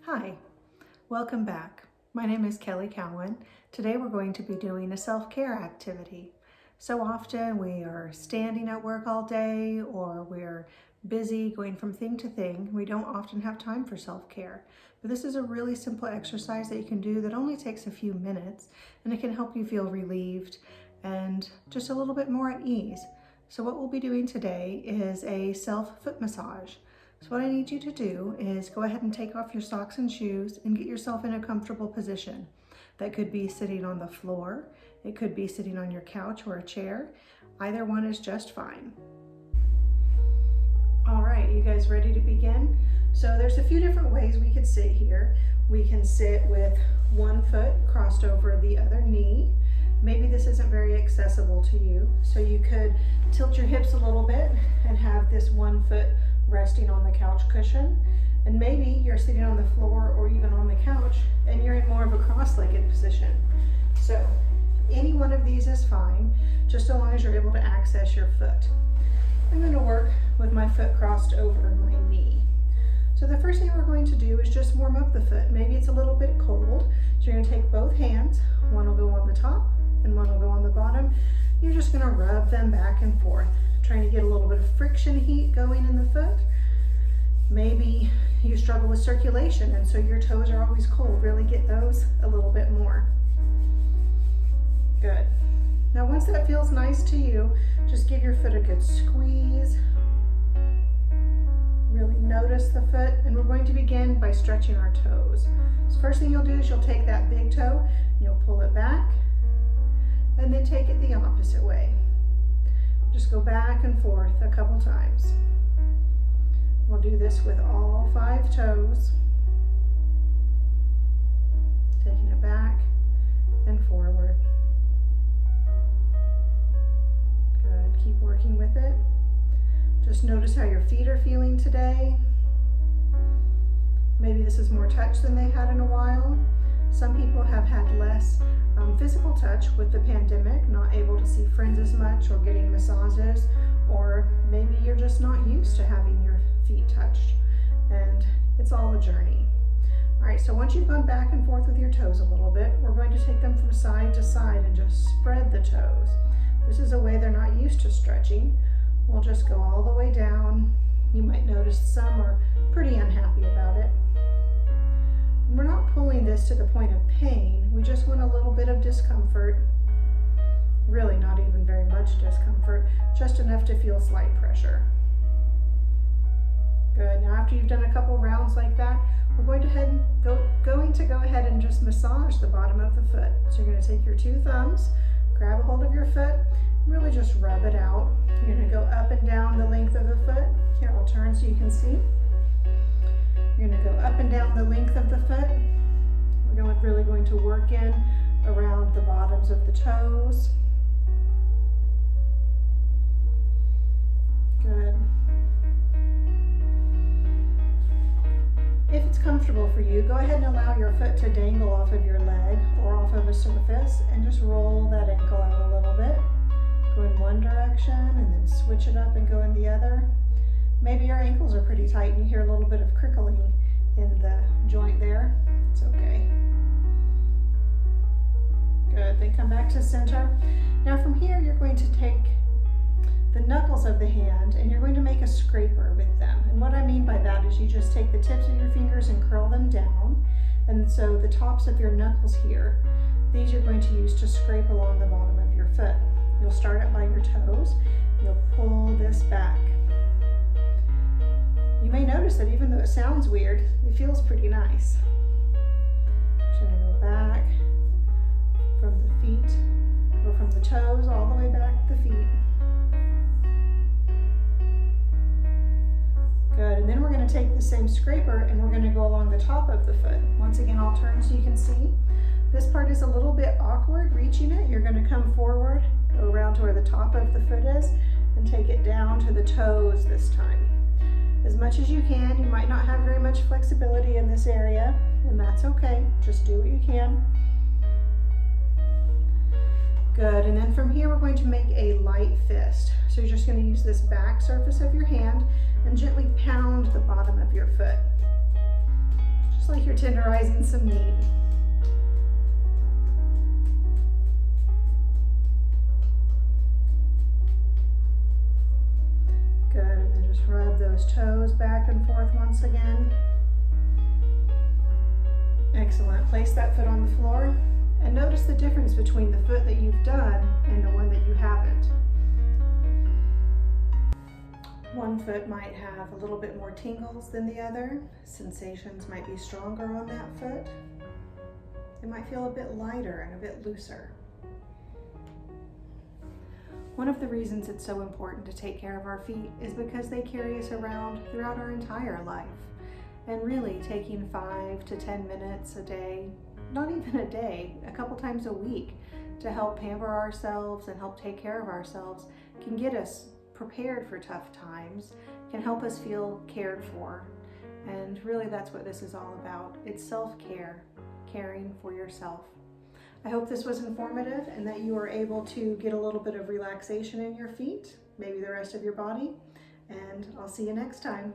Hi, welcome back. My name is Kelly Cowan. Today we're going to be doing a self-care activity. So often we are standing at work all day or we're busy going from thing to thing. We don't often have time for self-care. But this is a really simple exercise that you can do that only takes a few minutes, and it can help you feel relieved and just a little bit more at ease. So what we'll be doing today is a self-foot massage. So what I need you to do is go ahead and take off your socks and shoes and get yourself in a comfortable position. That could be sitting on the floor, it could be sitting on your couch or a chair. Either one is just fine. All right, you guys ready to begin? So there's a few different ways we could sit here. We can sit with one foot crossed over the other knee. Maybe this isn't very accessible to you, so you could tilt your hips a little bit and have this one foot resting on the couch cushion. And maybe you're sitting on the floor or even on the couch and you're in more of a cross-legged position. So any one of these is fine, just so long as you're able to access your foot. I'm going to work with my foot crossed over my knee. So the first thing we're going to do is just warm up the foot. Maybe it's a little bit cold, so you're going to take both hands. One will go on the top and one will go on the bottom. You're just going to rub them back and forth, trying to get a little bit of friction heat going in the foot. Maybe you struggle with circulation and so your toes are always cold. Really get those a little bit more. Good. Now once that feels nice to you, just give your foot a good squeeze. Really notice the foot, and we're going to begin by stretching our toes. So first thing you'll do is you'll take that big toe and you'll pull it back and then take it the opposite way. Just go back and forth a couple times. We'll do this with all 5 toes. Taking it back and forward. Good, keep working with it. Just notice how your feet are feeling today. Maybe this is more touch than they had in a while. Some people have had less physical touch with the pandemic, not able to see friends as much or getting massages, or maybe you're just not used to having your feet touched, and it's all a journey. All right, so once you've gone back and forth with your toes a little bit, we're going to take them from side to side and just spread the toes. This is a way they're not used to stretching. We'll just go all the way down. You might notice some are pretty unhappy about it. We're not pulling this to the point of pain. We just want a little bit of discomfort. Really not even very much discomfort, just enough to feel slight pressure. Good. Now after you've done a couple rounds like that, we're going to go ahead and just massage the bottom of the foot. So you're going to take your 2 thumbs, grab a hold of your foot, really just rub it out. You're going to go up and down the length of the foot. Here, I'll turn so you can see. You're going to go up and down the length of the foot. We're really going to work in around the bottoms of the toes. Good. If it's comfortable for you, go ahead and allow your foot to dangle off of your leg or off of a surface and just roll that ankle out a little bit. Go in one direction and then switch it up and go in the other. Maybe your ankles are pretty tight and you hear a little bit of crickling in the joint there. It's okay. Good, then come back to center. Now from here, you're going to take the knuckles of the hand and you're going to make a scraper with them. And what I mean by that is you just take the tips of your fingers and curl them down. And so the tops of your knuckles here, these you're going to use to scrape along the bottom of your foot. You'll start it by your toes. You'll pull this back. You may notice that even though it sounds weird, it feels pretty nice. Just gonna go back from the feet, or from the toes all the way back to the feet. Good, and then we're gonna take the same scraper and we're gonna go along the top of the foot. Once again, I'll turn so you can see. This part is a little bit awkward, reaching it. You're gonna come forward, go around to where the top of the foot is, and take it down to the toes this time. As much as you can. You might not have very much flexibility in this area, and that's okay. Just do what you can. Good, and then from here we're going to make a light fist. So you're just going to use this back surface of your hand and gently pound the bottom of your foot. just like you're tenderizing some meat. Good, and then just rub those toes back and forth once again. Excellent. Place that foot on the floor and notice the difference between the foot that you've done and the one that you haven't. One foot might have a little bit more tingles than the other. Sensations might be stronger on that foot. It might feel a bit lighter and a bit looser. One of the reasons it's so important to take care of our feet is because they carry us around throughout our entire life. And really taking 5 to 10 minutes a day, not even a day, a couple times a week to help pamper ourselves and help take care of ourselves can get us prepared for tough times, can help us feel cared for. And really that's what this is all about. It's self-care, caring for yourself. I hope this was informative and that you are able to get a little bit of relaxation in your feet, maybe the rest of your body, and I'll see you next time.